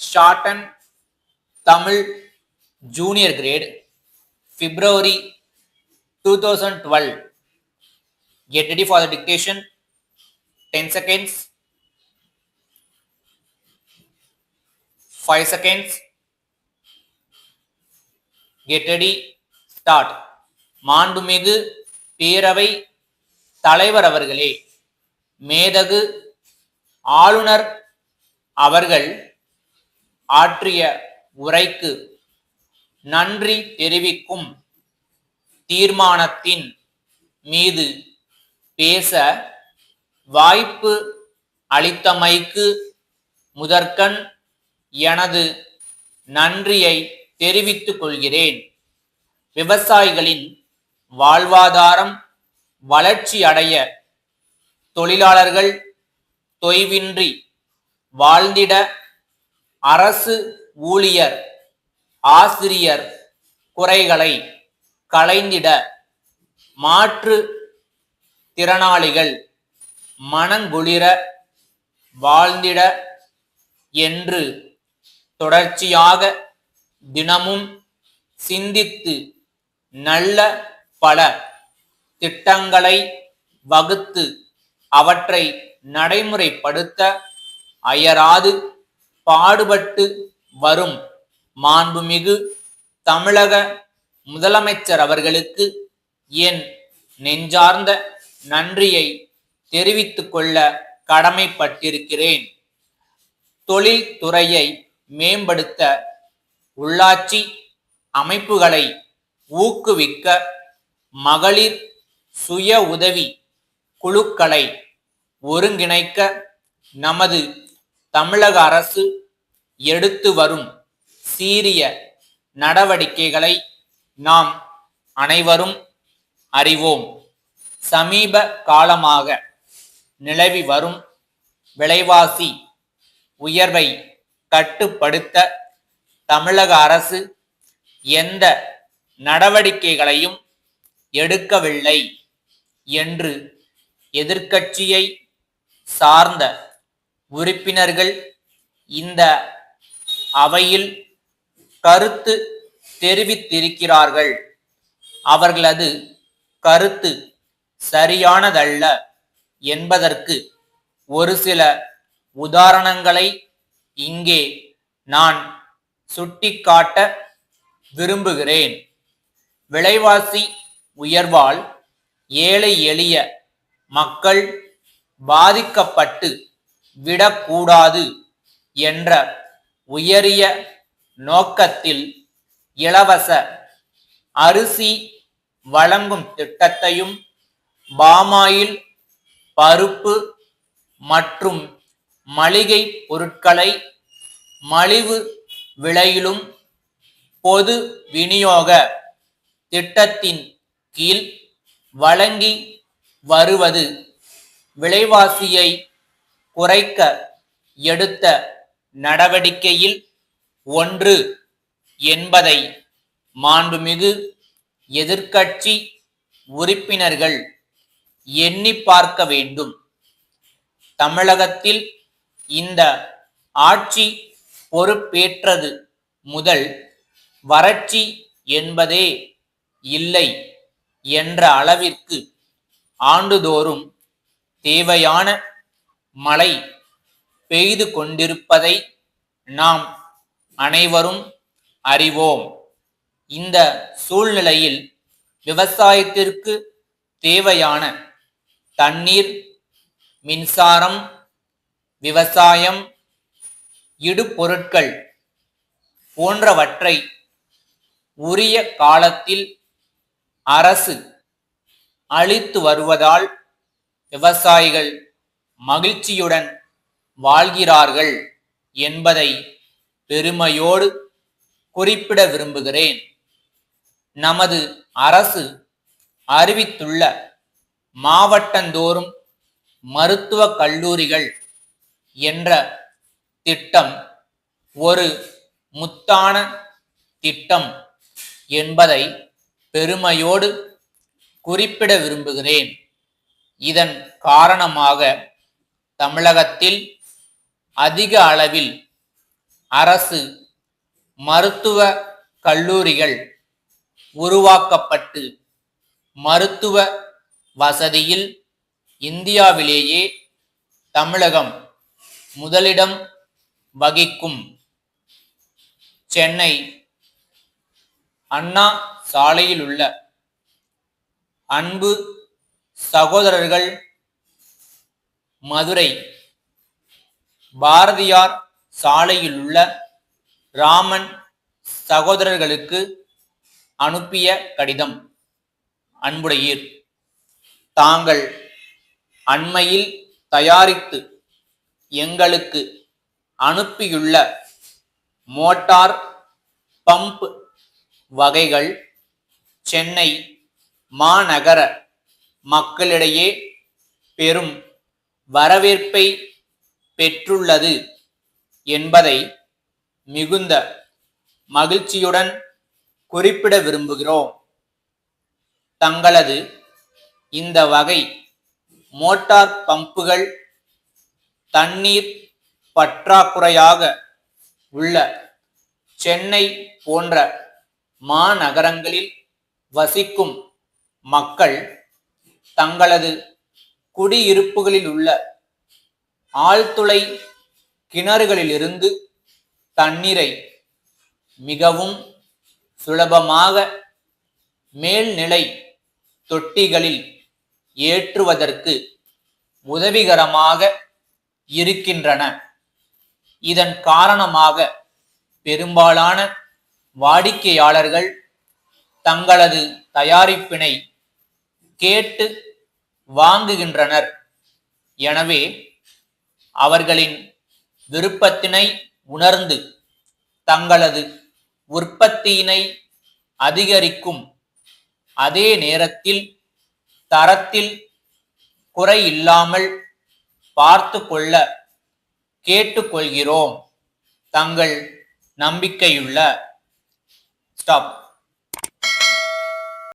shortened Tamil junior grade, February 2012. Get ready for the dictation. 10 seconds, 5 seconds. Get ready, start. மாண்புமிகு பேரவை தலைவர் அவர்களே, மேதகு ஆளுநர் அவர்கள் ஆற்றிய உரைக்கு நன்றி தெரிவிக்கும் தீர்மானத்தின் மீது பேச வாய்ப்பு அளித்தமைக்கு முதற்கண் எனது நன்றியை தெரிவித்துக் கொள்கிறேன். விவசாயிகளின் வாழ்வாதாரம் வளர்ச்சி அடைய தொழிலாளர்கள் தொய்வின்றி வாழ்ந்திட அரசு ஊழியர் ஆசிரியர் குறைகளை களைந்திட மாற்று திறனாளிகள் மனங்குளிர வாழ்ந்திட என்று தொடர்ச்சியாக தினமும் சிந்தித்து நல்ல பல திட்டங்களை வகுத்து அவற்றை நடைமுறைப்படுத்த அயராது பாடுபட்டு வரும் மாண்புமிகு தமிழக முதலமைச்சர் அவர்களுக்கு என் நெஞ்சார்ந்த நன்றியை தெரிவித்துக் கொள்ள கடமைப்பட்டிருக்கிறேன். தொழில்துறையை மேம்படுத்த உள்ளாட்சி அமைப்புகளை ஊக்குவிக்க மகளிர் சுய உதவி குழுக்களை ஒருங்கிணைக்க நமது தமிழக அரசு எடுத்து வரும் சீரிய நடவடிக்கைகளை நாம் அனைவரும் அறிவோம். சமீப காலமாக நிலவி வரும் விலைவாசி உயர்வை கட்டுப்படுத்த தமிழக அரசு எந்த நடவடிக்கைகளையும் எடுக்கவில்லை என்று எதிர்க்கட்சியை சார்ந்த உறுப்பினர்கள் இந்த அவையில் கருத்து தெரிவித்திருக்கிறார்கள். அவர்களது கருத்து சரியானதல்ல என்பதற்கு ஒரு சில உதாரணங்களை இங்கே நான் சுட்டிக்காட்ட விரும்புகிறேன். விலைவாசி உயர்வால் ஏழை எளிய மக்கள் பாதிக்கப்பட்டு விடக்கூடாது என்ற உயரிய நோக்கத்தில் இலவச அரிசி வழங்கும் திட்டத்தையும் பாமாயில் பருப்பு மற்றும் மளிகை பொருட்களை மலிவு விலையிலும் பொது விநியோக திட்டத்தின் கீழ் வழங்கி வருவது விலைவாசியை குறைக்க எடுத்த நடவடிக்கையில் ஒன்று என்பதை மாண்புமிகு எதிர்க்கட்சி உறுப்பினர்கள் எண்ணி பார்க்க வேண்டும். தமிழகத்தில் இந்த ஆட்சி பொறுப்பேற்றது முதல் வறட்சி என்பதே இல்லை என்ற அளவிற்கு ஆண்டுதோறும் தேவையான மழை பெய்து கொண்டிருப்பதை நாம் அனைவரும் அறிவோம். இந்த சூழ்நிலையில் விவசாயத்திற்கு தேவையான தண்ணீர், மின்சாரம், விவசாயம், இடுபொருட்கள் போன்றவற்றை உரிய காலத்தில் அரசு அளித்து வருவதால் விவசாயிகள் மகிழ்ச்சியுடன் வாழ்கிறார்கள் என்பதை பெருமையோடு குறிப்பிட விரும்புகிறேன். நமது அரசு அறிவித்துள்ள மாவட்டந்தோறும் மருத்துவக் கல்லூரிகள் என்ற திட்டம் ஒரு முத்தான திட்டம் என்பதை பெருமையோடு குறிப்பிட விரும்புகிறேன். இதன் காரணமாக தமிழகத்தில் அதிக அளவில் அரசு மருத்துவ கல்லூரிகள் உருவாக்கப்பட்டு மருத்துவ வசதியில் இந்தியாவிலேயே தமிழகம் முதலிடம் வகிக்கும். சென்னை அண்ணா சாலையில் உள்ள அன்பு சகோதரர்கள், மதுரை பாரதியார் சாலையில் உள்ள ராமன் சகோதரர்களுக்கு அனுப்பிய கடிதம். அன்புடையீர், தாங்கள் அண்மையில் தயாரித்து எங்களுக்கு அனுப்பியுள்ள மோட்டார் பம்ப் வகைகள் சென்னை மாநகர மக்களிடையே பெரும் வரவேற்பை பெற்றுள்ளது என்பதை மிகுந்த மகிழ்ச்சியுடன் குறிப்பிட விரும்புகிறோம். தங்களது இந்த வகை மோட்டார் பம்புகள் தண்ணீர் பற்றாக்குறையாக உள்ள சென்னை போன்ற மாநகரங்களில் வசிக்கும் மக்கள் தங்களது குடியிருப்புகளில் உள்ள ஆழ்துளை கிணறுகளிலிருந்து தண்ணீரை மிகவும் சுலபமாக மேல்நிலை தொட்டிகளில் ஏற்றுவதற்கு உதவிகரமாக இருக்கின்றன. இதன் காரணமாக பெரும்பாலான வாடிக்கையாளர்கள் தங்களது தயாரிப்பினை கேட்டு வாங்குகின்றனர். எனவே அவர்களின் விருப்பத்தினை உணர்ந்து தங்களது உற்பத்தியினை அதிகரிக்கும் அதே நேரத்தில் தரத்தில் குறையில்லாமல் பார்த்து கொள்ள கேட்டுக்கொள்கிறோம். தங்கள் நம்பிக்கையுள்ள ஸ்டாப்.